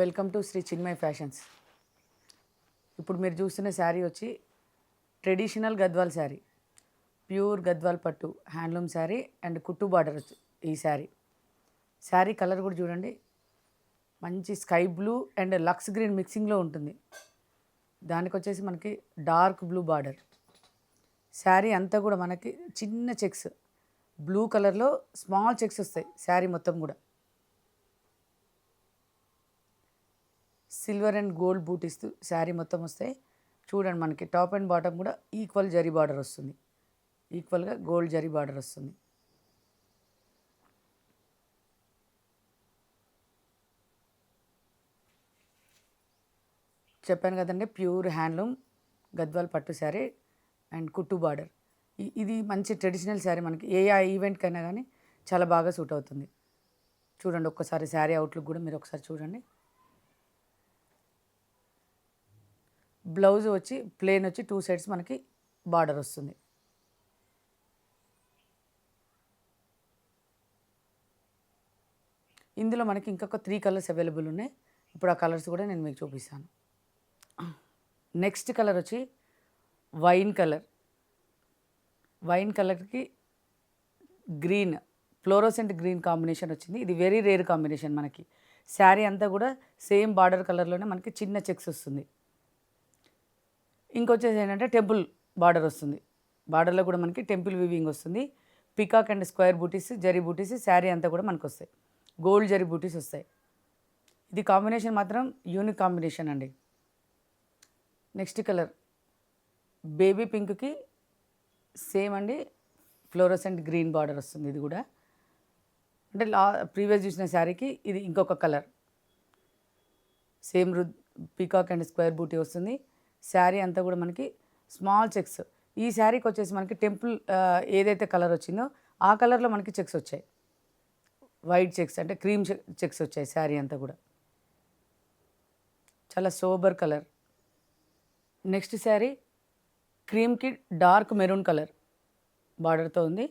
Welcome to Sri Chinmay fashions. ఇప్పుడు మీరు చూస్తున్న శారీ వచ్చి ట్రెడిషనల్ గద్వాల్ శారీ, ప్యూర్ గద్వాల్ పట్టు హ్యాండ్లూమ్ శారీ అండ్ కుట్టు బార్డర్ వచ్చి ఈ శారీ కలర్ కూడా చూడండి, మంచి sky blue and lux green మిక్సింగ్లో ఉంటుంది. దానికి వచ్చేసి మనకి డార్క్ బ్లూ బార్డర్. శారీ అంతా కూడా మనకి చిన్న చెక్స్, బ్లూ కలర్లో స్మాల్ చెక్స్ వస్తాయి. శారీ మొత్తం కూడా సిల్వర్ అండ్ గోల్డ్ బూటీస్ శారీ మొత్తం వస్తాయి. చూడండి, మనకి టాప్ అండ్ బాటమ్ కూడా ఈక్వల్ జరీ బార్డర్ వస్తుంది, ఈక్వల్గా గోల్డ్ జరీ బార్డర్ వస్తుంది. చెప్పాను కదండి, ప్యూర్ హ్యాండ్లూమ్ గద్వాల్ పట్టు శారీ అండ్ కుట్టు బార్డర్. ఇది మంచి ట్రెడిషనల్ శారీ, మనకి ఏ ఈవెంట్కైనా కానీ చాలా బాగా సూట్ అవుతుంది. చూడండి ఒక్కసారి శారీ అవుట్లుక్ కూడా మీరు ఒకసారి చూడండి. బ్లౌజ్ వచ్చి ప్లెయిన్ వచ్చి 2 సైడ్స్ మనకి బార్డర్ వస్తుంది. ఇందులో మనకి ఇంకొక 3 కలర్స్ అవైలబుల్ ఉన్నాయి. ఇప్పుడు ఆ కలర్స్ కూడా నేను మీకు చూపిస్తాను. నెక్స్ట్ కలర్ వచ్చి వైన్ కలర్. వైన్ కలర్కి గ్రీన్, ఫ్లోరోసెంట్ గ్రీన్ కాంబినేషన్ వచ్చింది. ఇది వెరీ రేర్ కాంబినేషన్. మనకి శారీ అంతా కూడా సేమ్ బార్డర్ కలర్లోనే మనకి చిన్న చెక్స్ వస్తుంది. ఇంకొచ్చేసి ఏంటంటే టెంపుల్ బార్డర్ వస్తుంది. బార్డర్లో కూడా మనకి టెంపుల్ వీవింగ్ వస్తుంది. పికాక్ అండ్ స్క్వేర్ బూటీస్, జరీ బూటీస్ శారీ అంతా కూడా మనకు వస్తాయి. గోల్డ్ జరీ బూటీస్ వస్తాయి. ఇది కాంబినేషన్ మాత్రం యూనిక్ కాంబినేషన్ అండి. నెక్స్ట్ కలర్ బేబీ పింక్కి సేమ్ అండి ఫ్లోరోసెంట్ గ్రీన్ బార్డర్ వస్తుంది. ఇది కూడా అంటే ప్రీవియస్ చూసిన శారీకి ఇది ఇంకొక colour. Same peacock and square buti వస్తుంది. శారీ అంతా కూడా మనకి స్మాల్ చెక్స్. ఈ శారీకి వచ్చేసి మనకి టెంపుల్ ఏదైతే కలర్ వచ్చిందో ఆ కలర్లో మనకి చెక్స్ వచ్చాయి. వైట్ చెక్స్ అంటే క్రీమ్ చెక్స్ వచ్చాయి. శారీ అంతా కూడా చాలా సోబర్ కలర్. నెక్స్ట్ శారీ క్రీమ్కి డార్క్ మెరూన్ కలర్ బార్డర్తో ఉంది.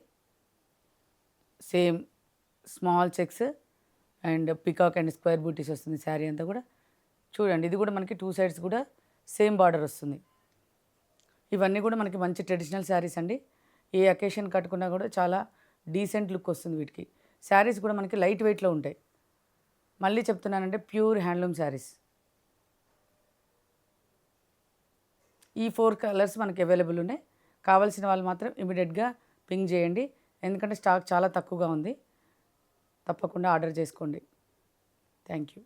Same small checks and peacock and square butis వస్తుంది శారీ అంతా కూడా. చూడండి, ఇది కూడా మనకి 2 సైడ్స్ కూడా సేమ్ బార్డర్ వస్తుంది. ఇవన్నీ కూడా మనకి మంచి ట్రెడిషనల్ శారీస్ అండి. ఏ అకేషన్ కట్టుకున్నా కూడా చాలా డీసెంట్ లుక్ వస్తుంది వీటికి. శారీస్ కూడా మనకి లైట్ వెయిట్లో ఉంటాయి. మళ్ళీ చెప్తున్నానంటే ప్యూర్ హ్యాండ్లూమ్ శారీస్. ఈ 4 కలర్స్ మనకి అవైలబుల్ ఉన్నాయి. కావాల్సిన వాళ్ళు మాత్రం ఇమీడియట్గా పింగ్ చేయండి, ఎందుకంటే స్టాక్ చాలా తక్కువగా ఉంది. తప్పకుండా ఆర్డర్ చేసుకోండి. Thank you.